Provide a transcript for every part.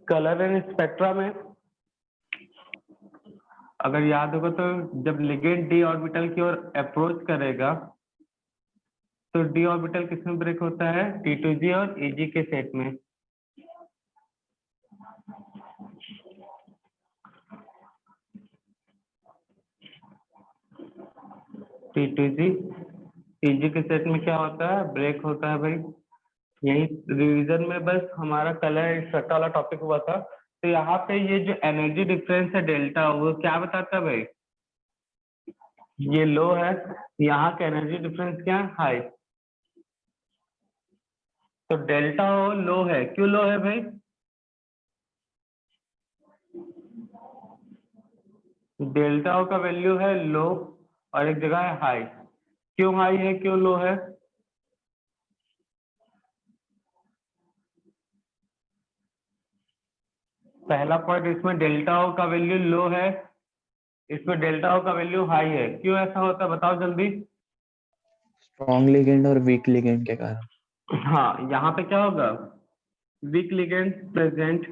Colour and spectra में अगर याद होगा तो जब लिगेंड डी ऑर्बिटल की ओर अप्रोच करेगा तो डी ऑर्बिटल किसमें ब्रेक होता है? T2G और Eg के सेट में। T2G Eg के सेट में क्या होता है? ब्रेक होता है भाई। यही रिवीजन में बस हमारा कलर स्पेक्ट्रा वाला टॉपिक हुआ था। तो यहाँ पे ये जो एनर्जी डिफरेंस है डेल्टा, वो क्या बताता है भाई? ये लो है, यहाँ का एनर्जी डिफरेंस क्या है? हाई। तो डेल्टा ओ लो है, क्यों लो है भाई? डेल्टा ओ का वैल्यू है लो और एक जगह है हाई। क्यों हाई है, क्यों लो है? पहला पॉइंट, इसमें डेल्टा ओ का वैल्यू लो है, इसमें डेल्टा ओ का वैल्यू हाई है। क्यों ऐसा होता है बताओ जल्दी। स्ट्रॉन्ग लिगेंड और वीक लिगेंड के कारण। हाँ, यहाँ पे क्या होगा? Week ligand present.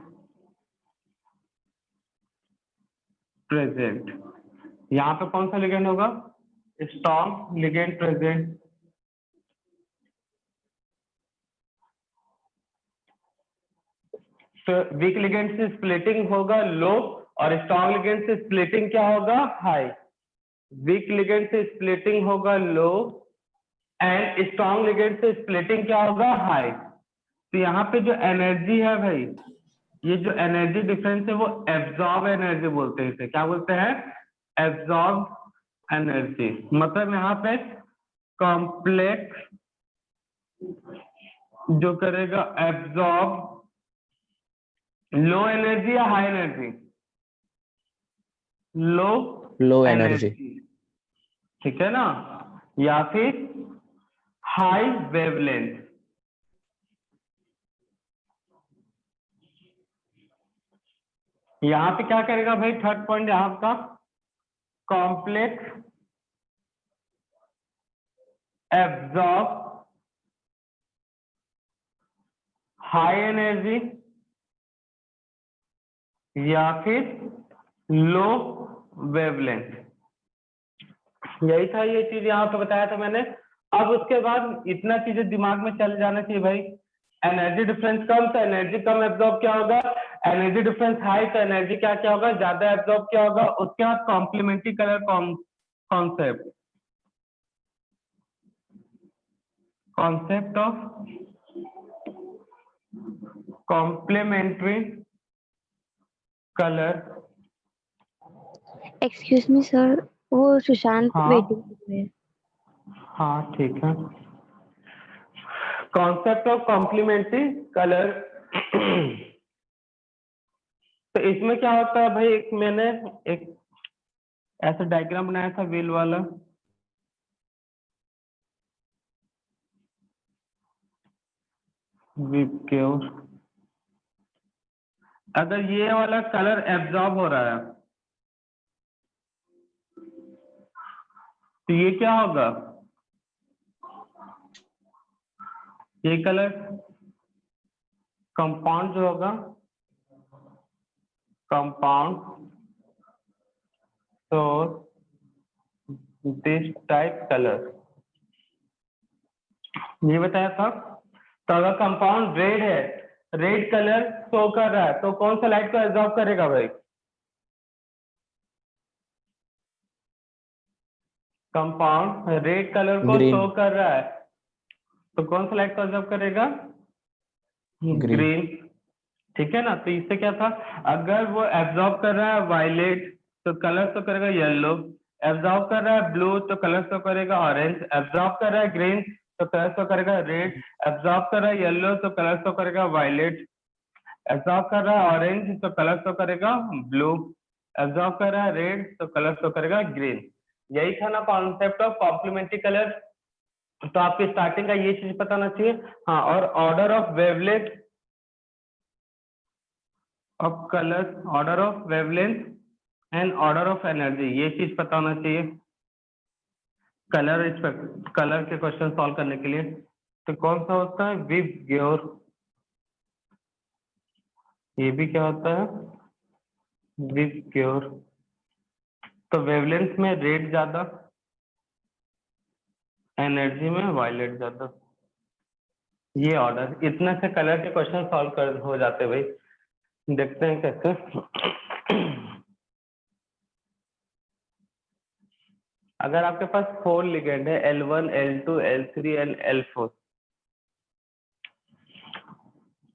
यहाँ पे कौन सा लिगेंड होगा? Strong ligand present. तो वीक लिगेंड से स्प्लिटिंग होगा लो और स्ट्रॉन्ग लिगेंड से स्प्लिटिंग क्या होगा? हाई। वीक लिगेंड से स्प्लिटिंग होगा लो एंड स्ट्रॉन्ग लिगेंड से स्प्लिटिंग क्या होगा? हाई। तो यहाँ पे जो एनर्जी है भाई, ये जो एनर्जी डिफरेंस है वो एब्जॉर्ब एनर्जी बोलते हैं इसे। क्या बोलते हैं? Absorb energy. मतलब यहाँ पे कॉम्प्लेक्स जो करेगा एब्जॉर्ब लो एनर्जी या हाई एनर्जी? Low energy. ठीक है ना? या फिर हाई वेवलेंथ। यहां पे क्या करेगा भाई? थर्ड पॉइंट यहां का कॉम्प्लेक्स एब्जॉर्ब हाई एनर्जी या फिर लो वेवलेंथ। यही था, ये चीज यहाँ पे बताया था मैंने। अब उसके बाद इतना चीजें दिमाग में चल जाना चाहिए भाई। एनर्जी डिफरेंस कम तो एनर्जी कम एब्जॉर्ब क्या होगा? एनर्जी डिफरेंस हाई तो एनर्जी क्या क्या होगा? ज्यादा एब्जॉर्ब क्या होगा? उसके बाद complementary colour concept of complementary colour. Excuse me sir, वो सुशांत हाँ वेटिंग में। हाँ ठीक है। Concept of complementary colour. तो इसमें क्या होता है भाई? मैंने एक ऐसा डायग्राम बनाया था व्हील वाला। अगर ये वाला कलर एब्जॉर्ब हो रहा है तो ये क्या होगा? ये कलर कंपाउंड जो होगा, कंपाउंड तो दिस टाइप कलर, ये बताया था। तो अगर कंपाउंड रेड है, रेड कलर शो कर रहा है, तो कौन सा लाइट को एब्जॉर्ब करेगा भाई? कंपाउंड रेड कलर को शो कर रहा है तो कौन सा लाइट को एब्जॉर्ब करेगा? ग्रीन। ठीक है ना? तो इससे क्या था? अगर वो एब्जॉर्ब कर रहा है वायलेट तो कलर शो करेगा येलो, एब्जॉर्ब कर रहा है ब्लू तो कलर शो करेगा ऑरेंज, एब्जॉर्ब कर रहा है ग्रीन तो कलर शो करेगा रेड, एब्जॉर्ब कर रहा है येलो तो कलर शो करेगा वायलेट, एब्जॉर्ब कर रहा है ऑरेंज तो कलर शो करेगा ब्लू, एब्जॉर्ब कर रहा है रेड तो कलर शो करेगा ग्रीन। यही था ना कॉन्सेप्ट ऑफ कॉम्प्लीमेंट्री कलर। तो आपको स्टार्टिंग का ये चीज पता होना चाहिए। हाँ, और order of wavelength of colour, order of wavelength and order of energy, ये चीज पता होना चाहिए कलर के क्वेश्चन सॉल्व करने के लिए। तो कौन सा होता है? विबग्योर ये भी क्या होता है, विबग्योर। तो वेवलेंथ में रेड ज्यादा, एनर्जी में वायलेट ज्यादा। ये ऑर्डर, इतने से कलर के क्वेश्चन सॉल्व कर हो जाते भाई। देखते हैं कैसे। अगर आपके पास 4 लिगेंड है, L1, L2, L3 and L4।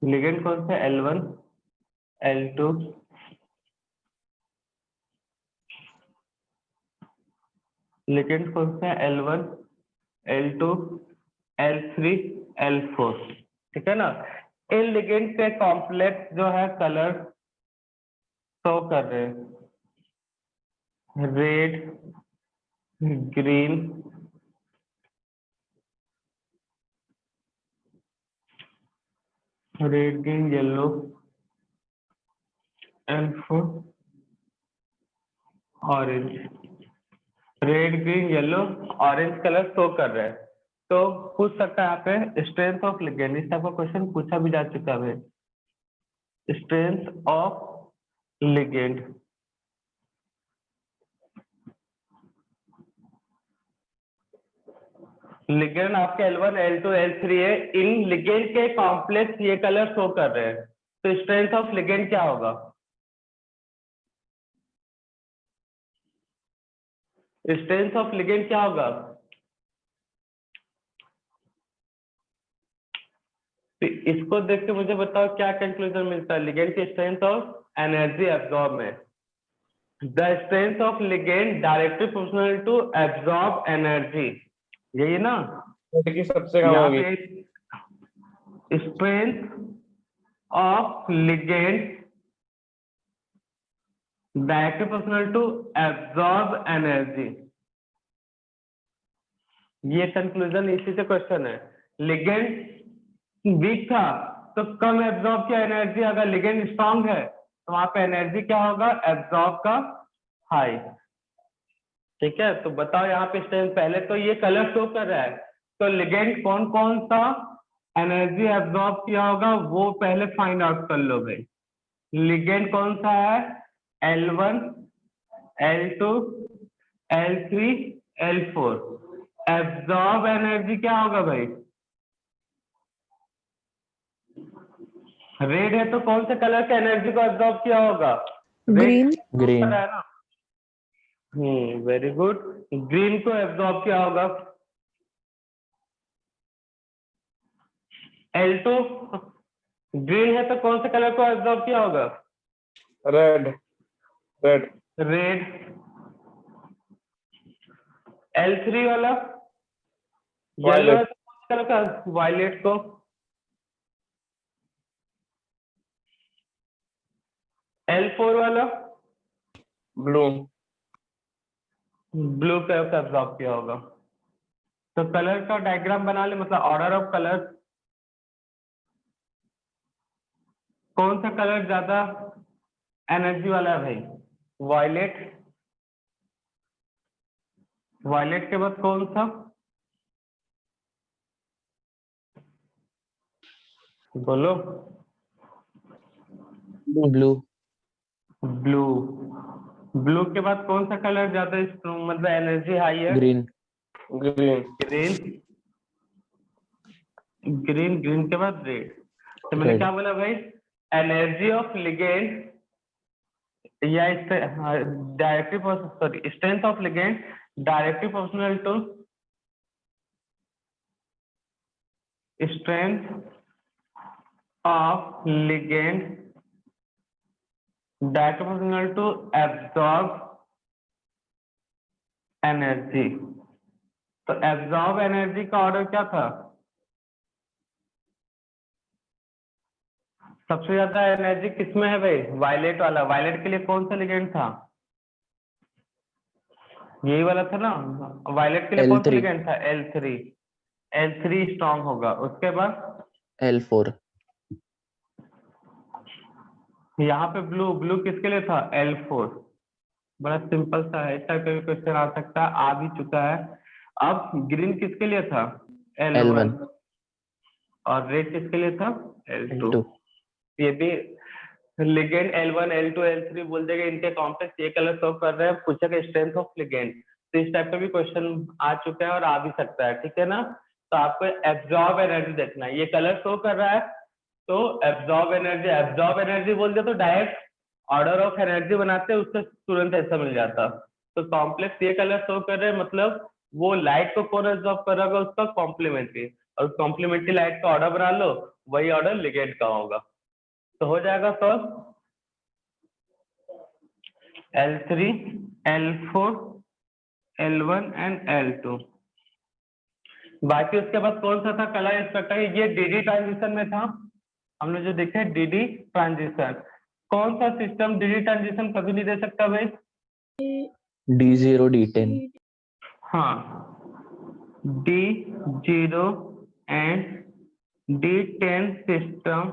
Ligand कौन से, L1, L2, लिगेंड कौन से, L1, L2, L3, L4। ठीक है ना। इन लिगेंड के कॉम्प्लेक्स जो है कलर शो कर रहे हैं, red, green, red green yellow, L4, orange. Red green yellow orange colour show कर रहे हैं। तो पूछ सकता है यहाँ पे स्ट्रेंथ ऑफ लिगेंड, इस टाइप का क्वेश्चन पूछा भी जा चुका है। स्ट्रेंथ ऑफ लिगेंड, लिगेंड आपके L1, L2, L3 है, इन लिगेंड के कॉम्प्लेक्स ये कलर शो कर रहे हैं, तो स्ट्रेंथ ऑफ लिगेंड क्या होगा? स्ट्रेंथ ऑफ लिगेंड क्या होगा? तो इसको देख के मुझे बताओ क्या कंक्लूजन मिलता है लिगेंड की स्ट्रेंथ ऑफ एनर्जी एब्जॉर्ब में। The strength of ligand directly proportional to absorb energy, यही ना? की सबसे कम यहाँ होगी। पे strength of ligand directly proportional to absorb energy, ये कंक्लूजन इसी से क्वेश्चन है। लिगेंड वीक था तो कम एब्जॉर्ब किया एनर्जी, अगर लिगेंड स्ट्रांग है तो वहां पे एनर्जी क्या होगा, एब्जॉर्ब का हाई। ठीक है, तो बताओ यहाँ पे स्ट्रेंथ, पहले तो ये कलर शो कर रहा है, तो लिगेंड कौन कौन सा एनर्जी एब्जॉर्ब किया होगा वो पहले फाइंड आउट कर लो भाई। लिगेंड कौन सा है, L1, L2, L3, L4। Absorb energy क्या होगा भाई, रेड है तो कौन से कलर के एनर्जी को एब्जॉर्ब किया होगा, ग्रीन। ग्रीन। है ना। वेरी गुड, ग्रीन को एब्जॉर्ब किया होगा। L2, ग्रीन है तो कौन से कलर को एब्जॉर्ब किया होगा, रेड। रेड। रेड। L3 वाला येलो है तो कौन से कलर का, वायलेट को। L4 वाला ब्लू। ब्लू कलर का एब्जॉर्ब किया होगा। तो कलर का डायग्राम बना ले, मतलब ऑर्डर ऑफ कलर, कौन सा कलर ज्यादा एनर्जी वाला है भाई, वायलेट। वायलेट के बाद कौन सा, बोलो। ब्लू। ब्लू। ब्लू के बाद कौन सा कलर ज्यादा मतलब एनर्जी हाई है, green. Green. Green. Green, green के बाद रेड। तो मैंने रेड। क्या बोला भाई, एनर्जी ऑफ लिगेंड या directly, sorry, strength of ligand directly proportional to strength of ligand directly proportional to absorb energy. तो एब्जॉर्ब एनर्जी का ऑर्डर क्या था, सबसे ज्यादा एनर्जी किसमें है भाई, वायलेट वाला। वायलेट के लिए कौन सा लिगेंड था, यही वाला था ना। वायलेट के लिए कौन सा L3। लिगेंड था, L3। L3 स्ट्रांग होगा। उसके बाद L4। यहाँ पे ब्लू, ब्लू किसके लिए था, L4। बड़ा सिंपल सा है, इस टाइप का भी क्वेश्चन आ सकता है, आ भी चुका है। अब ग्रीन किसके लिए था, L1। L1। और रेड किसके लिए था, L2। L2। ये भी लिगेंड L1 L2 L3 बोल देगा, इनके कॉम्प्लेक्स ये कलर शो कर रहे हैं, पूछेगा स्ट्रेंथ ऑफ लिगेंड। तो इस टाइप का भी क्वेश्चन आ चुका है और आ भी सकता है, ठीक है ना। तो आपको एब्जॉर्ब एनर्जी देखना है, ये कलर शो कर रहा है तो एब्जॉर्ब एनर्जी बोल दिया तो डायरेक्ट ऑर्डर ऑफ एनर्जी बनाते हैं, उससे तुरंत ऐसा मिल जाता। तो कॉम्प्लेक्स ये कलर शो कर रहे हैं, मतलब वो लाइट को कौन एब्जॉर्ब कर रहा होगा, उसका कॉम्प्लीमेंट्री, और कॉम्प्लीमेंट्री लाइट का ऑर्डर बना लो, वही ऑर्डर लिगेंड का होगा। तो हो जाएगा solve L3 L4 L1 and L2। बाकी उसके बाद कौन सा था कलर स्पेक्ट्रम, ये डीडी ट्रांजिशन में था, हमने जो देखे डीडी ट्रांजिशन। कौन सा सिस्टम डीडी ट्रांजिशन कभी नहीं दे सकता भाई? D0 D10। हाँ, D0 and D10 system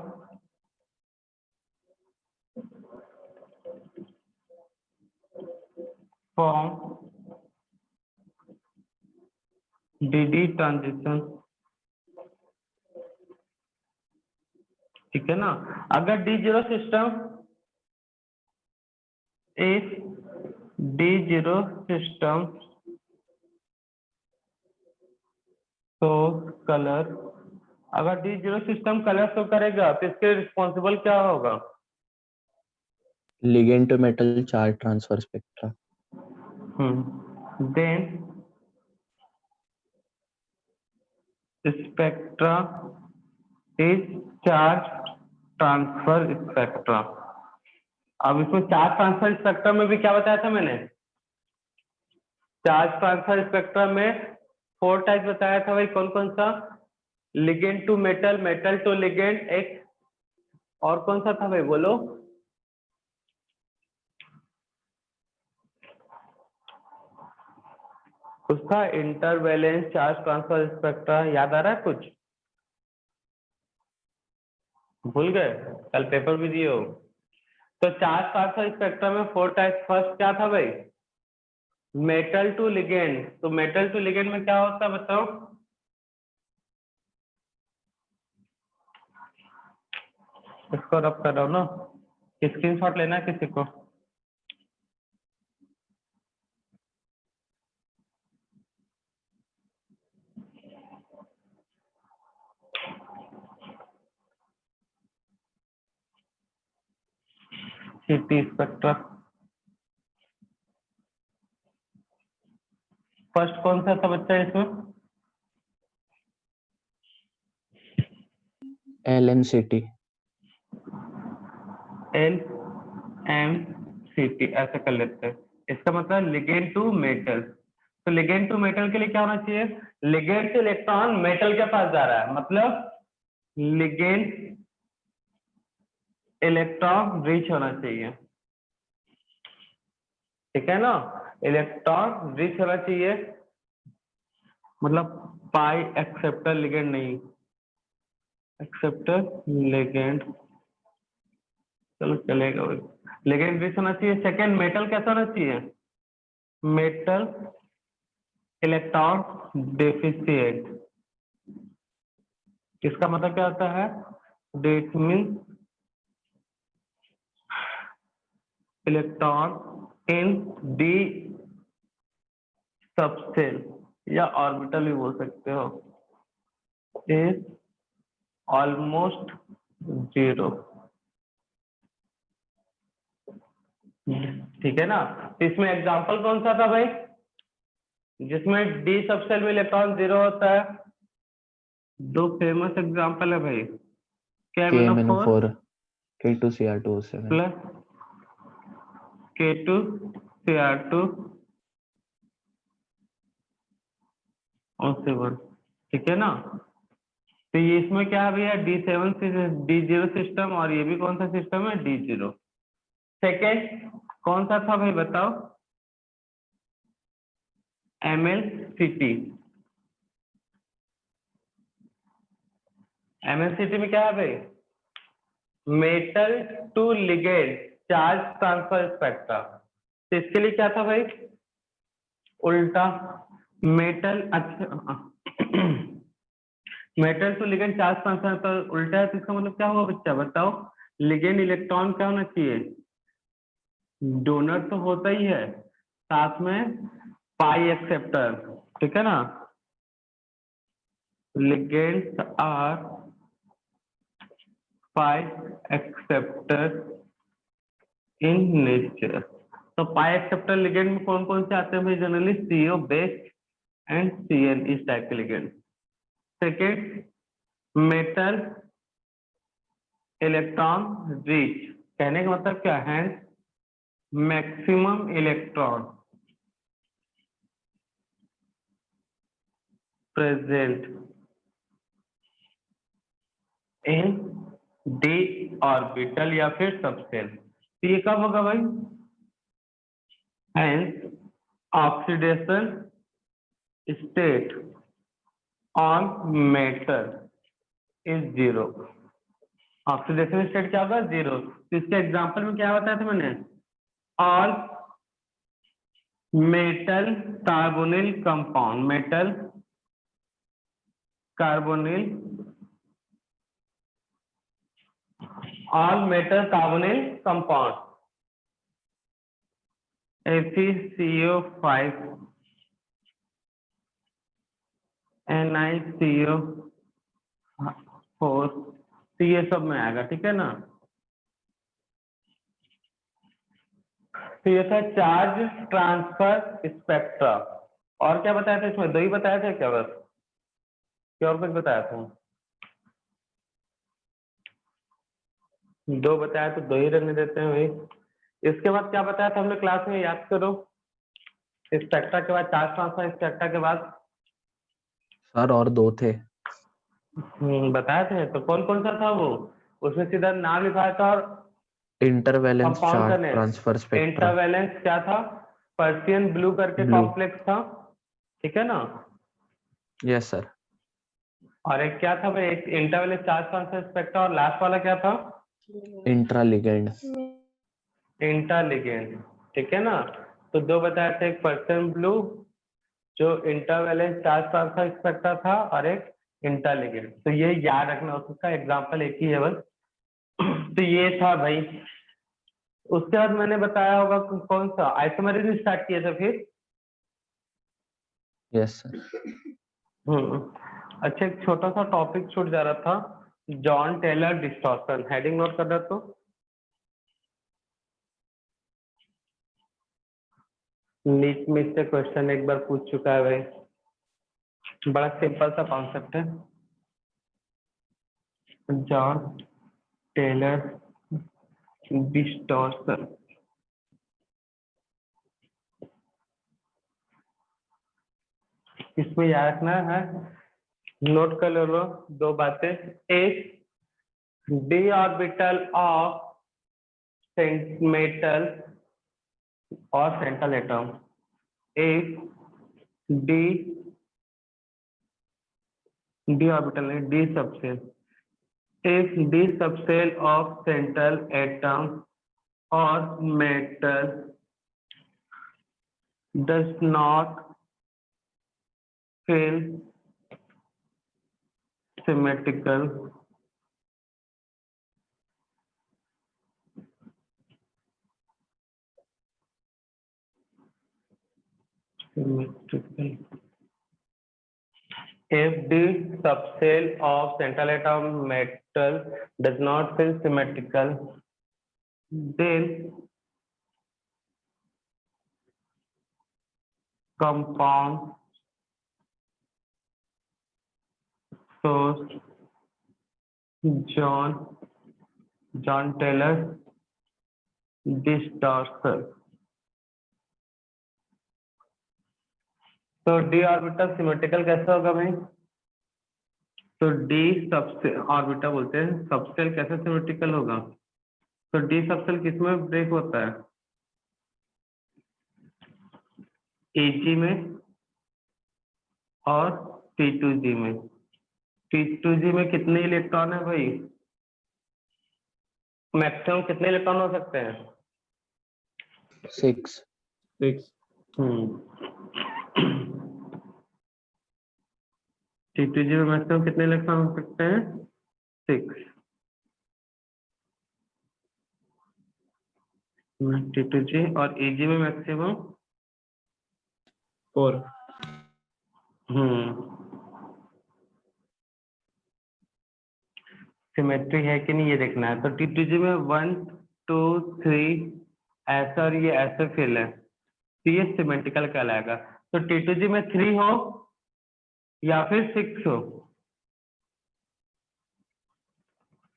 form DD transition, ठीक है ना। अगर D0 सिस्टम इस D0 सिस्टम तो कलर, अगर D0 सिस्टम कलर शो करेगा तो इसके रिस्पॉन्सिबल क्या होगा? Ligand to metal charge transfer spectra. Then spectra is charge transfer spectra. अब इसमें चार्ज ट्रांसफर स्पेक्ट्रम में भी क्या बताया था मैंने? चार्ज ट्रांसफर स्पेक्ट्रम में 4 टाइप बताया था भाई, कौन कौन सा? Ligand to metal, metal to ligand, एक और कौन सा था भाई बोलो? कुछ था इंटरवैलेंस चार्ज ट्रांसफर स्पेक्ट्रा, याद आ रहा है कुछ? भूल गए? कल पेपर भी दिए हो। तो चार्ज ट्रांसफर स्पेक्ट्रम में 4 टाइप। फर्स्ट क्या था भाई? Metal to ligand. तो मेटल टू लिगेंड में क्या होता है बताओ? इसको रब कर रहा हूँ ना, स्क्रीनशॉट लेना है किसी को? सीटी स्पेक्ट्रा। फर्स्ट कौन सा था बच्चा इसमें? LMCT। LMCT ऐसे कर लेते हैं। इसका मतलब लिगेंड टू मेटल। तो लिगेंड टू मेटल के लिए क्या होना चाहिए? लिगेंड से इलेक्ट्रॉन मेटल के पास जा रहा है, मतलब लिगेंड इलेक्ट्रॉन रिच होना चाहिए, ठीक है ना। इलेक्ट्रॉन रिच होना चाहिए, मतलब पाई एक्सेप्टर लिगेंड नहीं, एक्सेप्टर लिगेंड, चलो चलेगा भाई। लिगेंड रिच होना चाहिए। सेकेंड, मेटल कैसा होना चाहिए? Metal electron deficient. इसका मतलब क्या होता है? That mean electron in D subshell या ऑर्बिटल भी बोल सकते हो, इज ऑलमोस्ट जीरो, ठीक है ना। तो इसमें एग्जांपल कौन सा था भाई जिसमें डी सबसेल में इलेक्ट्रॉन जीरो होता है? दो फेमस एग्जांपल है भाई, KMnO4 K2Cr2O7 प्लस K2Cr2O7, ठीक है ना। तो ये इसमें क्या है भैया? D7 से D0 सिस्टम, और ये भी कौन सा सिस्टम है? D0। सेकेंड कौन सा था भाई बताओ? MLCT। MLCT में क्या है भाई? Metal to ligand charge transfer spectra. तो इसके लिए क्या था भाई? उल्टा मेटल, अच्छा metal to ligand charge transfer उल्टा है, तो इसका मतलब क्या होगा बच्चा बताओ? लिगेंड इलेक्ट्रॉन क्या होना चाहिए, डोनर तो होता ही है, साथ में पाई एक्सेप्टर, ठीक है ना। Ligands are pi acceptor in nature. तो पाई एक्सेप्टर लिगेंड में कौन कौन से आते हैं भाई, generally CO based and CN, इस टाइप के ligand. Second, metal electron rich, कहने का मतलब क्या है, maximum electron present in D orbital या फिर सबसेल। तो ये कब होगा भाई, hence oxidation state on metal is zero. Oxidation state क्या होगा, जीरो। तो इसके एग्जांपल में क्या बताया था मैंने, all metal carbonyl compound, metal carbonyl, all metal carbonyl compound, FeCO5 NiCO4, तो ये सब में आएगा, ठीक है ना। तो ये था चार्ज ट्रांसफर स्पेक्ट्रा। और क्या बताया था इसमें, दो ही बताया था क्या बस, क्या और कुछ बताया था, दो बताया तो दो ही रहने देते हैं भाई। इसके बाद क्या बताया था हमने क्लास में, याद करो। स्पेक्ट्रा के बाद चार्ज ट्रांसफर स्पेक्ट्रा के बाद सर और दो थे। बताए थे, तो कौन कौन सा था वो, उसमें सीधा नाम लिखाया था और इंटरवैलेंस कंपाउंड का charge name. Transfer spectra. Intervalence क्या था, पर्शियन ब्लू करके ब्लू। कॉम्प्लेक्स था, ठीक है ना। Yes sir. और एक क्या था भाई, एक इंटरवैलेंस चार्ज ट्रांसफर स्पेक्ट्रा, और लास्ट वाला क्या था, इंट्रालिगेंड। इंटरलिगेंड, ठीक है ना। तो दो बताए थे, एक पर्शियन ब्लू जो इंटरवैलेंस चार्ज ट्रांसफर स्पेक्ट्रा था, और एक इंटरलिगेंड। तो ये याद रखना, उसका एग्जांपल एक ही है बस। तो ये था भाई। उसके बाद मैंने बताया होगा कौन सा, आइसोमेरिज्म स्टार्ट किया था फिर। Yes sir. अच्छा, एक छोटा सा टॉपिक छूट जा रहा था, Jahn Teller distortion, heading note कर रहा तो। नीट में इससे क्वेश्चन एक बार पूछ चुका है भाई, बड़ा सिंपल सा कॉन्सेप्ट है। जॉन टेलर डिस्टॉर्शन, इसमें याद रखना है, नोट कर लो दो बातें। एक, डी ऑर्बिटल ऑफ मेटल और सेंट्रल एटम, एक डी डी ऑर्बिटल नहीं, डी सबसेल, एक D subshell of central atom और metal does not feel symmetrical if the subcell of central atom metal does not feel symmetrical, then compound shows John Taylor distortion। तो D orbital symmetrical कैसे होगा भाई, तो D subshell orbital बोलते हैं, subshell कैसे symmetrical होगा, तो डी सबसेल किसमें ब्रेक होता है, एजी में और T2G में। T2G में कितने इलेक्ट्रॉन है भाई, मैक्सिमम कितने इलेक्ट्रॉन हो सकते हैं, 6। 6। T2G में मैक्सिमम कितने इलेक्ट्रॉन हो सकते हैं, 6। T2G और AG में मैक्सिमम 4 सिमेट्री है कि नहीं ये देखना है। तो T2G में 1 2 3 ऐसा और ये ऐसे फिल है तो ये सिमेट्रिकल कहलाएगा। तो T2G में 3 हो या फिर 6 हो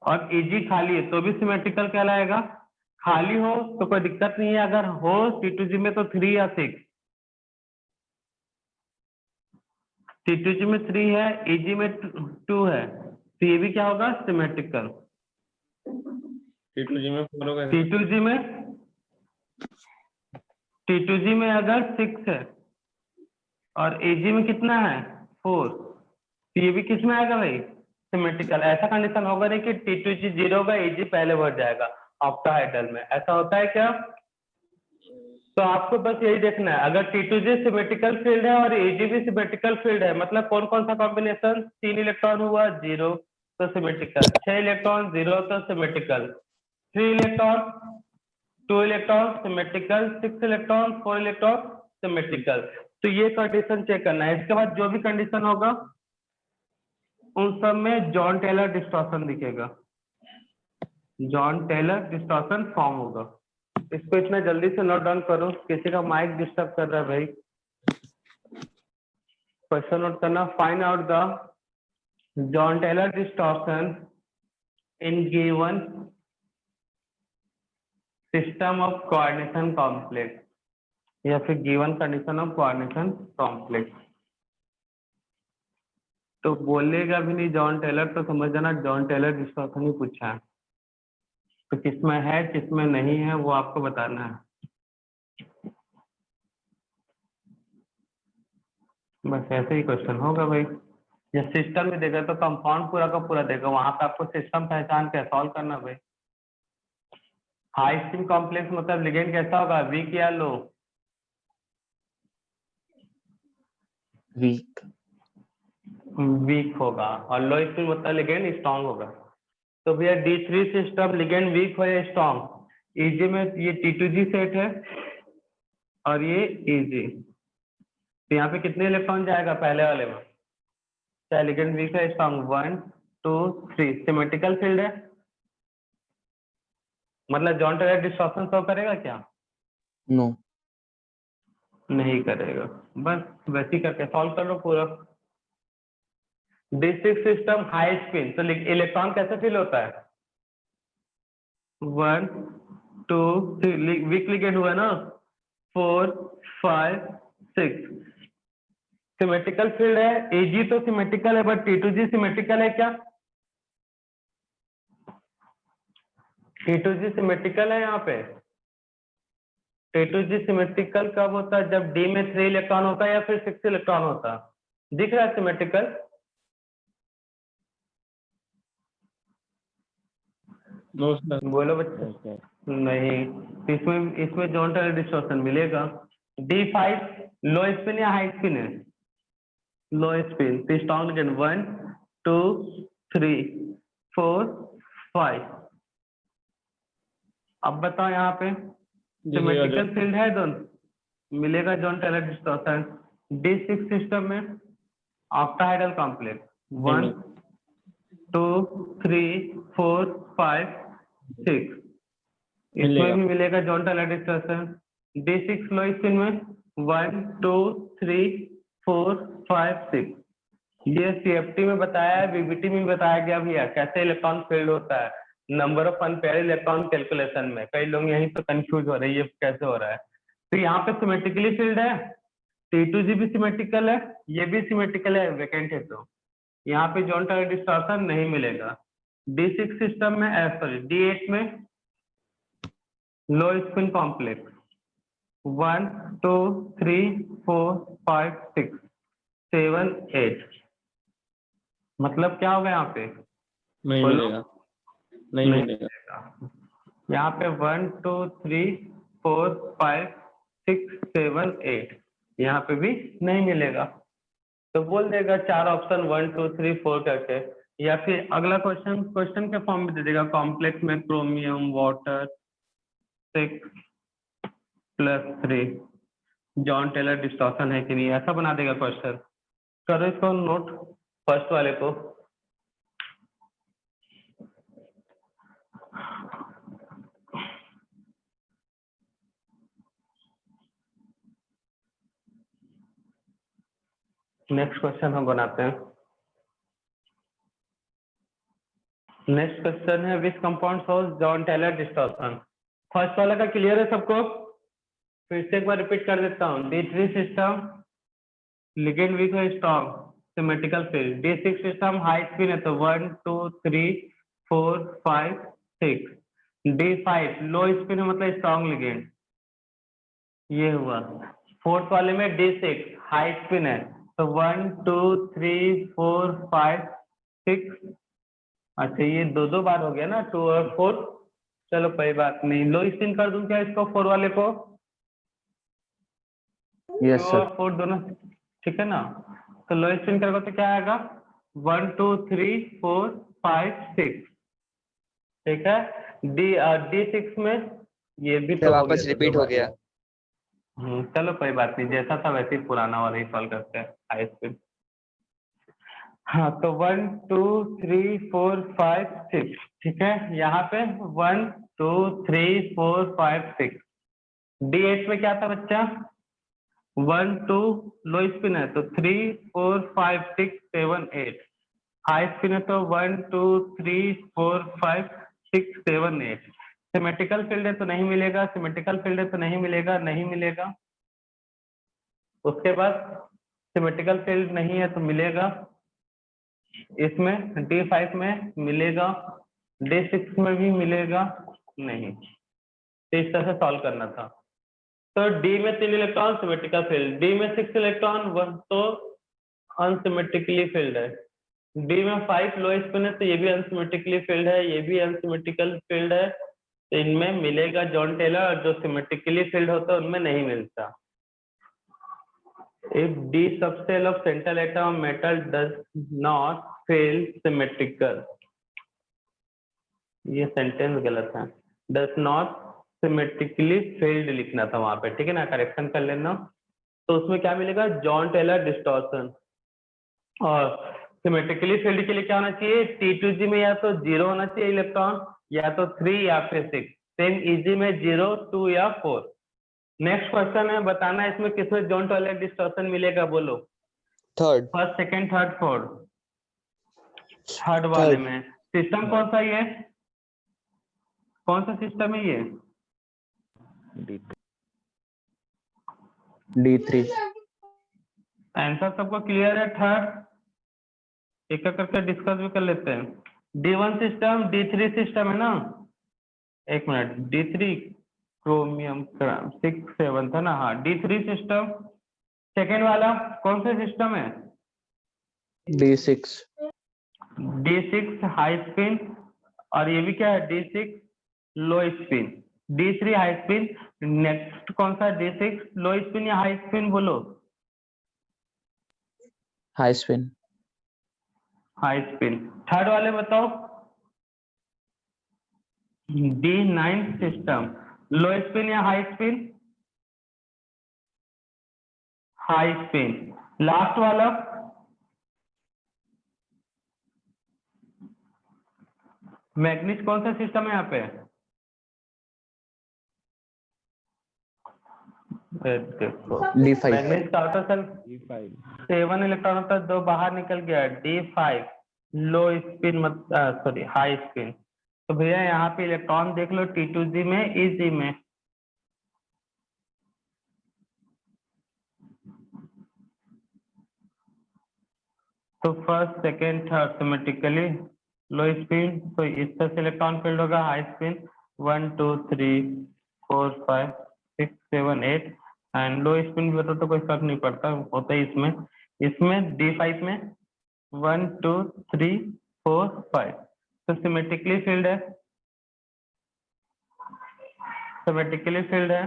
और AG खाली है तो भी सिमेट्रिकल कहलाएगा। खाली हो तो कोई दिक्कत नहीं है, अगर हो T2G में तो 3 या 6। T2G में 3 है, AG में 2 है तो ये भी क्या होगा सिमेट्रिकल। T2G में 4 होगा। T2G में अगर 6 है और AG में कितना है 4 तो ये भी किस में आएगा भाई सिमेट्रिकल। ऐसा कंडीशन होगा नहीं कि T2G 0 होगा AG पहले बढ़ जाएगा ऑक्टाहेड्रल में, ऐसा होता है क्या? तो आपको बस यही देखना है, अगर T2G सिमेट्रिकल फील्ड है और AG भी सिमेट्रिकल फील्ड है, मतलब कौन कौन सा कॉम्बिनेशन, 3 इलेक्ट्रॉन हुआ 0 तो सिमेट्रिकल, 6 इलेक्ट्रॉन 0 तो symmetrical, 3 electron 2 electron symmetrical, 6 electron 4 electron symmetrical. तो ये कंडीशन चेक करना है। इसके बाद जो भी कंडीशन होगा उन सब में जॉन टेलर डिस्टॉर्शन दिखेगा, जॉन टेलर डिस्टॉर्शन फॉर्म होगा। इसको इतना जल्दी से नोट डाउन करो, किसी का माइक डिस्टर्ब कर रहा है भाई। क्वेश्चन नोट करना, find out the Jahn Teller distortion in given system of coordination complex या फिर given condition of coordination complex. तो बोलेगा भी नहीं जॉन टेलर तो समझ जाना जॉन टेलर डिस्टॉर्शन ही पूछा है। तो किसमें है किसमें नहीं है वो आपको बताना है, बस ऐसे ही क्वेश्चन होगा भाई। या सिस्टम में देगा तो कंपाउंड पूरा का पूरा देगा, वहां पे आपको सिस्टम पहचान के सॉल्व करना भाई। हाई स्पिन कॉम्प्लेक्स मतलब लिगेंड कैसा होगा, वीक या लो? वीक वीक होगा। और लो स्पिन मतलब लिगेंड स्ट्रांग होगा। तो भैया D3 सिस्टम लिगेंड वीक हो या स्ट्रांग? EG में ये T2G सेट है और ये EG, तो यहाँ पे कितने इलेक्ट्रॉन जाएगा पहले वाले में, चाहे लिगेंड वीक है स्ट्रांग, 1 2 3 सिमेट्रिकल फील्ड है, मतलब जॉन टेलर डिस्टॉर्शन शो करेगा क्या? नो नहीं करेगा। बस वैसे ही करके सॉल्व कर लो पूरा। D6 सिस्टम हाई स्पिन, तो इलेक्ट्रॉन कैसे फील होता है, 1 2 3 वीक लिगेंड हुआ ना, 4 5 6 सिमेट्रिकल फील्ड है। AG तो सिमेट्रिकल है बट T2G सिमेट्रिकल है क्या? T2G सिमेट्रिकल है यहाँ पे। T2G सिमेट्रिकल कब होता है, जब D में 3 इलेक्ट्रॉन होता है या फिर 6 इलेक्ट्रॉन होता है। दिख रहा है सिमेट्रिकल? No sir. बोलो बच्चे। नहीं, इसमें इसमें जॉन टेलर डिस्टॉर्शन मिलेगा। D5 लो स्पिन या हाई स्पिन है? लो स्पिन, तो स्ट्रॉन्ग लिगेंड 1 2 3 4 5। अब बताओ यहाँ पे सिमेट्रिकल फील्ड है दोनों, मिलेगा Jahn Teller distortion. D6 system में ऑक्टाहेड्रल कॉम्प्लेक्स 1 2 3 4 5 6, इसमें भी मिलेगा Jahn Teller distortion. D6 low spin में 1 2 3 4 5 6। ये CFT में बताया है, VBT में बताया गया भैया कैसे इलेक्ट्रॉन फील्ड होता है, number of unpaired electron calculation में। कई लोग यहीं पे कंफ्यूज हो रहे हैं ये कैसे हो रहा है। तो यहाँ पे सिमेट्रिकली फील्ड है, T2G भी सिमेट्रिकल है, ये भी सिमेट्रिकल है, वेकेंट है, तो यहाँ पे जॉन टेलर डिस्टॉर्शन नहीं मिलेगा। D6 सिस्टम में सॉरी D8 में लो स्पिन कॉम्प्लेक्स 1 2 3 4 5 6 7 8, मतलब क्या होगा यहाँ पे, नहीं मिलेगा, नहीं मिलेगा। यहाँ पे 1 2 3 4 5 6 7 8, यहाँ पे भी नहीं मिलेगा। तो बोल देगा 4 ऑप्शन 1 2 3 4 करके, या फिर अगला क्वेश्चन के फॉर्म में दे देगा, कॉम्प्लेक्स में chromium water 6 +3 Jahn Teller distortion है कि नहीं, ऐसा बना देगा क्वेश्चन। करो इसको नोट, फर्स्ट वाले को। नेक्स्ट क्वेश्चन हम बनाते हैं। नेक्स्ट क्वेश्चन है which compound shows Jahn Teller distortion. First वाला का क्लियर है सबको? फिर से एक बार रिपीट कर देता हूँ। D3 सिस्टम लिगेंड वीक है, strong symmetrical field. D6 system high spin है, तो 1 2 3 4 5 6। D5 लो स्पिन है, मतलब स्ट्रॉन्ग लिगेंड। ये हुआ। फोर्थ वाले में D6 हाई स्पिन है, तो 1 2 3 4 5 6। अच्छा ये दो बार हो गया ना, 2 और 4। चलो कोई बात नहीं, लो स्पिन कर दूं क्या इसको, 4 वाले को? Yes 2 sir. और 4 दोनों ठीक है ना? तो लो स्पिन करोगे तो क्या आएगा? 1 2 3 4 5 6। ठीक है। D6 में ये भी सर तो हो वापस गया, रिपीट हो गया। चलो कोई बात नहीं, जैसा था वैसे ही पुराना वाला ही सॉल्व करते हैं, हाई स्पीड। हाँ तो 1 2 3 4 5 6। ठीक है, यहाँ पे 1 2 3 4 5 6। D8 में क्या था बच्चा? 1 2 लो स्पिन है, तो 3 4 5 6 7 8। हाई स्पिन है, तो 1 2 3 4 5 6 7 8। सिमेट्रिकल फील्ड है तो नहीं मिलेगा, सिमेट्रिकल फील्ड है तो नहीं मिलेगा, नहीं मिलेगा। उसके बाद सिमेट्रिकल फील्ड नहीं है तो मिलेगा इसमें, D5 में मिलेगा, D6 में भी मिलेगा नहीं। तो इस तरह से सॉल्व करना था। तो D में 3 इलेक्ट्रॉन सिमेट्रिकल फील्ड, D में 6 इलेक्ट्रॉन वह तो अनसिमेट्रिकली फील्ड है। D में 5 लो स्पिन है, तो ये भी अनसिमेट्रिकली फील्ड है, ये भी अनसिमेट्रिकल फील्ड है। तो इनमें मिलेगा जॉन टेलर, और जो सिमेट्रिकली फील्ड होता है उनमें नहीं मिलता। If D subshell of central atom metal does not fail symmetrical, ये सेंटेंस गलत है, does not symmetrically failed लिखना था वहां पे, ठीक है ना, करेक्शन कर लेना। तो उसमें क्या मिलेगा? Jahn Teller distortion. और सिमेट्रिकली फील्ड के लिए क्या होना चाहिए? T2G में या तो 0 होना चाहिए इलेक्ट्रॉन, या तो 3 या फिर 6। सेम EG में 0 2 या 4। नेक्स्ट क्वेश्चन है, बताना इसमें किसमें जॉन टेलर डिस्टॉर्शन मिलेगा, बोलो। Third. First second third fourth. Third वाले में सिस्टम कौन सा ये? कौन सा सिस्टम है ये? D3। आंसर सबको क्लियर है? थर्ड एक एक करके डिस्कस भी कर लेते हैं। D1 सिस्टम, D3 सिस्टम है ना? एक मिनट, D3 क्रोमियम 6 7 था ना? हाँ, D3 सिस्टम। सेकेंड वाला कौन सा सिस्टम है? D6। D6 हाई स्पिन, और ये भी क्या है? D6 low spin. D3 high spin. Next कौन सा? D6 लो स्पिन या हाई स्पिन, बोलो। High spin. High spin. Third वाले बताओ। D9 सिस्टम लो स्पिन या high spin? High spin. Last वाला मैग्नीस कौन सा सिस्टम है यहाँ पे? देखो D5। मैग्नीस का आउटर सेल 7 इलेक्ट्रॉन होता है, 2 बाहर निकल गया। D5 लो स्पिन, मत सॉरी हाई स्पिन। तो भैया यहाँ पे इलेक्ट्रॉन देख लो, T2G में, EG में। तो फर्स्ट सेकेंड थर्ड सिमेट्रिकली लो स्पिन, तो इस तरह से इलेक्ट्रॉन फील्ड होगा। High spin 1 2 3 4 5 6 7 8। And low spin भी होता तो कोई फर्क नहीं पड़ता, होता ही इसमें। इसमें D5 में 1 2 3 4 5। तो सिमेट्रिकली फील्ड है, सिमेट्रिकली फील्ड है,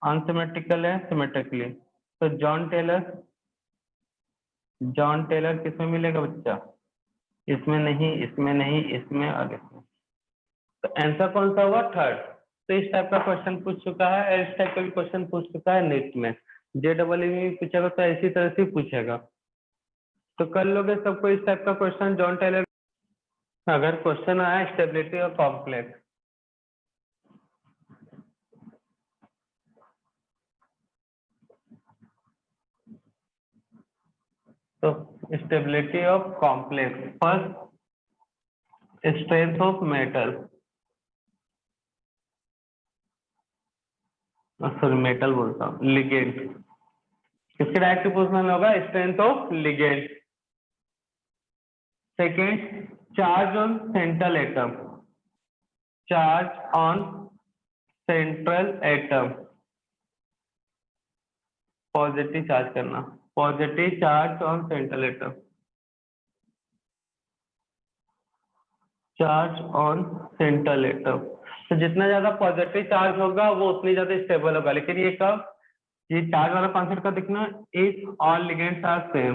अनसिमेट्रिकल है, सिमेट्रिकली। तो जॉन टेलर, जॉन टेलर किसमें मिलेगा बच्चा? इसमें नहीं, इसमें नहीं, इसमें और इसमें। तो आंसर कौन सा हुआ? थर्ड। तो इस टाइप का क्वेश्चन पूछ चुका है, इस टाइप का भी क्वेश्चन पूछ चुका है नीट में। JEE में पूछेगा तो ऐसी तरह से पूछेगा। तो कर लोगे सबको इस टाइप का क्वेश्चन जॉन टेलर। अगर क्वेश्चन आया स्टेबिलिटी और कॉम्प्लेक्स, तो stability of complex, first strength of metal, sorry metal बोलता हूँ, लिगेंड, किसके डायरेक्ट पोजिशन होगा, strength of ligand. Second, charge on central atom, charge on central atom, positive charge करना, positive charge on central atom, charge on central atom. तो जितना ज्यादा positive charge होगा वो उतनी ज्यादा स्टेबल होगा। लेकिन ये कब, ये चार्ज वाला कॉन्सेप्ट का देखना, if all ligands are same,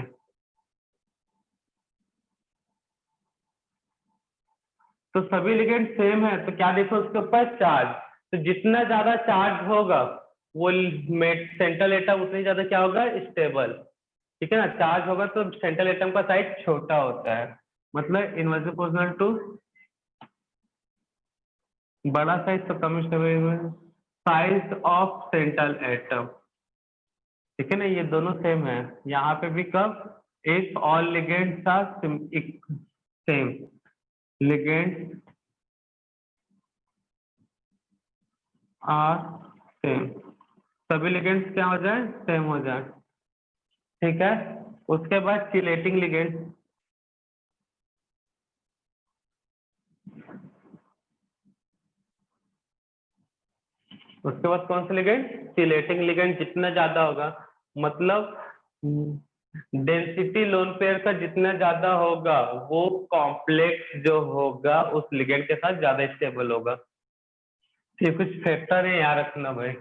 तो सभी लिगेंड सेम है तो क्या देखो उसके ऊपर चार्ज, तो जितना ज्यादा चार्ज होगा वो सेंट्रल एटम उतनी ज्यादा क्या होगा, स्टेबल। ठीक है ना, चार्ज होगा तो सेंट्रल एटम का साइज छोटा होता है, मतलब इनवर्सली प्रोपोर्शनल टू बड़ा साइज तो कम stable, size of central atom. ठीक है ना, ये दोनों सेम है। यहाँ पे भी कब, if all ligands are same, ligand are same, सभी लिगेंड्स क्या हो जाए, सेम हो जाए। ठीक है, उसके बाद चिलेटिंग लिगेंड, उसके बाद कौन सा लिगेंड, चिलेटिंग लिगेंड। जितना ज्यादा होगा, मतलब डेंसिटी लोन पेयर का जितना ज्यादा होगा वो कॉम्प्लेक्स जो होगा उस लिगेंड के साथ ज्यादा स्टेबल होगा। ये कुछ फैक्टर है याद रखना भाई।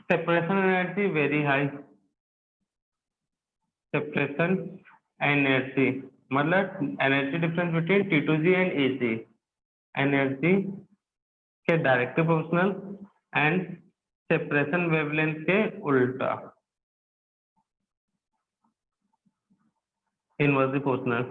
Separation energy very high, separation energy मतलब energy difference between T2G and AC, energy के directly proportional and separation wavelength के उल्टा, इनवर्सली प्रोपोर्शनल।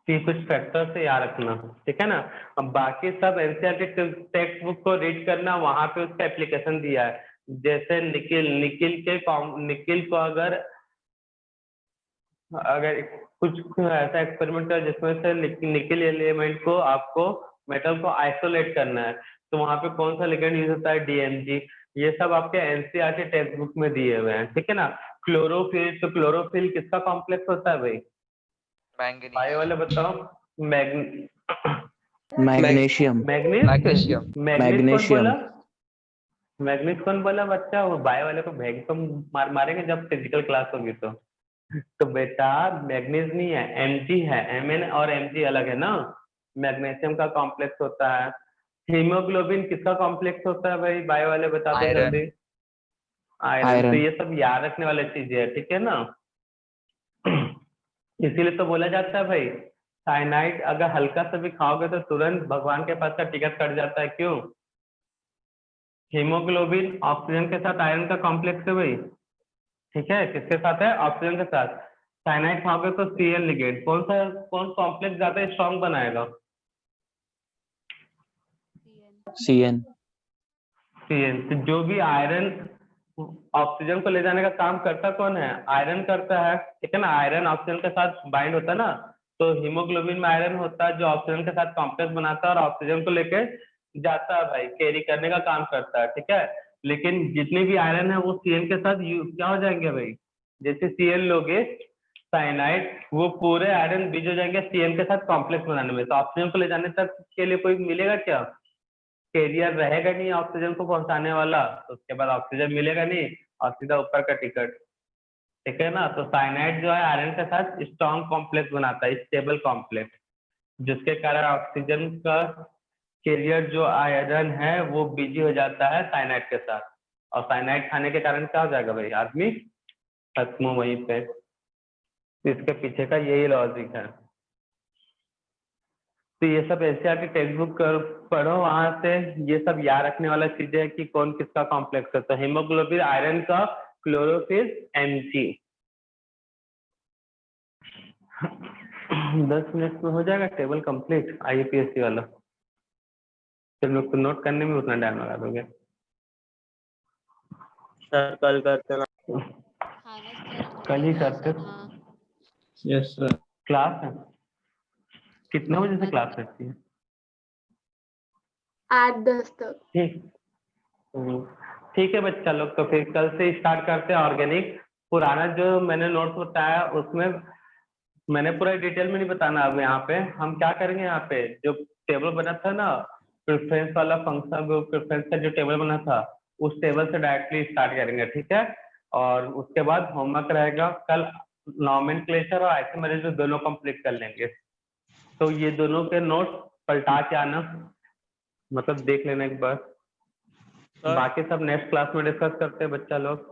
ये कुछ फैक्टर से याद रखना, ठीक है ना। अब बाकी सब एनसीईआरटी टेक्स्ट बुक को रीड करना, वहां पे उसका एप्लीकेशन दिया है। जैसे निकिल को अगर कुछ ऐसा एक्सपेरिमेंट कर जिसमें से निकिल एलिमेंट को आपको मेटल को आइसोलेट करना है, तो वहां पे कौन सा लिगेंड यूज होता है, DMG। ये सब आपके एनसीईआरटी टेक्स्ट बुक में दिए हुए हैं, ठीक है ना। क्लोरोफिल, तो क्लोरोफिल किसका कॉम्प्लेक्स होता है भाई, बायो वाले बताओ। मैग्नीशियम, मैग्नीज, मैग्नीज कौन बोला, मैग्नीशियम, मैग्नीज कौन बोला बच्चा, वो बायो वाले को भेज तो मारेंगे जब फिजिकल क्लास होगी तो बेटा मैग्नीज नहीं है, Mg है, Mn और Mg अलग है ना। मैग्नीशियम का कॉम्प्लेक्स होता है। हीमोग्लोबिन किसका कॉम्प्लेक्स होता है भाई, बायो वाले बता दो जल्दी, आयरन। तो आयरन, ये सब याद रखने वाली चीजें है, ठीक है ना। इसीलिए तो बोला जाता है भाई, साइनाइड अगर हल्का सा भी खाओगे तो तुरंत भगवान के पास का टिकट कट जाता है, क्यों। हीमोग्लोबिन ऑक्सीजन के साथ आयरन का कॉम्प्लेक्स है भाई, ठीक है, किसके साथ है, ऑक्सीजन के साथ। साइनाइड खाओगे तो Cl लिगेंड, कौन कॉम्प्लेक्स ज्यादा स्ट्रॉन्ग बनाएगा, CN, Cn। तो जो भी आयरन ऑक्सीजन को ले जाने का काम करता कौन है, आयरन करता है, ठीक है ना। आयरन ऑक्सीजन के साथ बाइंड होता है ना, तो हीमोग्लोबिन में आयरन होता है जो ऑक्सीजन के साथ कॉम्प्लेक्स बनाता है और ऑक्सीजन को लेके जाता है भाई, कैरी करने का काम करता है, ठीक है। लेकिन जितनी भी आयरन है वो Cl के साथ क्या हो जाएंगे भाई, जैसे Cl लोगे साइनाइड, वो पूरे आयरन बीज हो जाएंगे Cl के साथ कॉम्प्लेक्स बनाने में, तो ऑक्सीजन को ले जाने तक के लिए कोई मिलेगा क्या, कैरियर रहेगा नहीं ऑक्सीजन को पहुंचाने वाला, तो उसके बाद ऑक्सीजन मिलेगा नहीं और सीधा ऊपर का टिकट, ठीक है ना। तो साइनाइड जो है आयरन के साथ स्ट्रॉन्ग कॉम्प्लेक्स बनाता है, स्टेबल कॉम्प्लेक्स, जिसके कारण ऑक्सीजन का कैरियर जो आयरन है वो बिजी हो जाता है साइनाइड के साथ, और साइनाइड खाने के कारण क्या हो जाएगा भाई, आदमी खत्म वहीं पे। इसके पीछे का यही लॉजिक है। तो ये सब एनसीईआरटी टेक्स्ट बुक पढ़ो, वहां से ये सब याद रखने वाला चीजें है कि कौन किसका कॉम्प्लेक्स है। तो हीमोग्लोबिन आयरन का क्लोरोफिल Mg। 10 मिनट में हो जाएगा टेबल कंप्लीट IUPAC वाला। फिर लोग को नोट करने में उतना टाइम लगा दोगे। सर कल करते ना। हाँ ना सर, कल ही हाँ करते। सर, हाँ। Yes sir. क्लास है कितने बजे से क्लास रहती है? 8-10 तक। ठीक। ठीक है बच्चा लोग, तो फिर कल से स्टार्ट करते हैं ऑर्गेनिक। पुराना जो मैंने नोट्स बताया उसमें मैंने पूरा डिटेल में नहीं बताना। अब यहाँ पे हम क्या करेंगे, यहाँ पे जो टेबल बना था ना प्रेफरेंस वाला फंक्शन, प्रेफरेंस का जो टेबल बना था उस टेबल से डायरेक्टली स्टार्ट करेंगे, ठीक है। और उसके बाद होमवर्क रहेगा कल, नॉमेनक्लेचर और आइसोमेरिज्म दोनों कंप्लीट कर लेंगे। तो ये दोनों के नोट्स पलटा के आना, मतलब देख लेना एक बार। सर बाकी सब नेक्स्ट क्लास में डिस्कस करते हैं बच्चा लोग।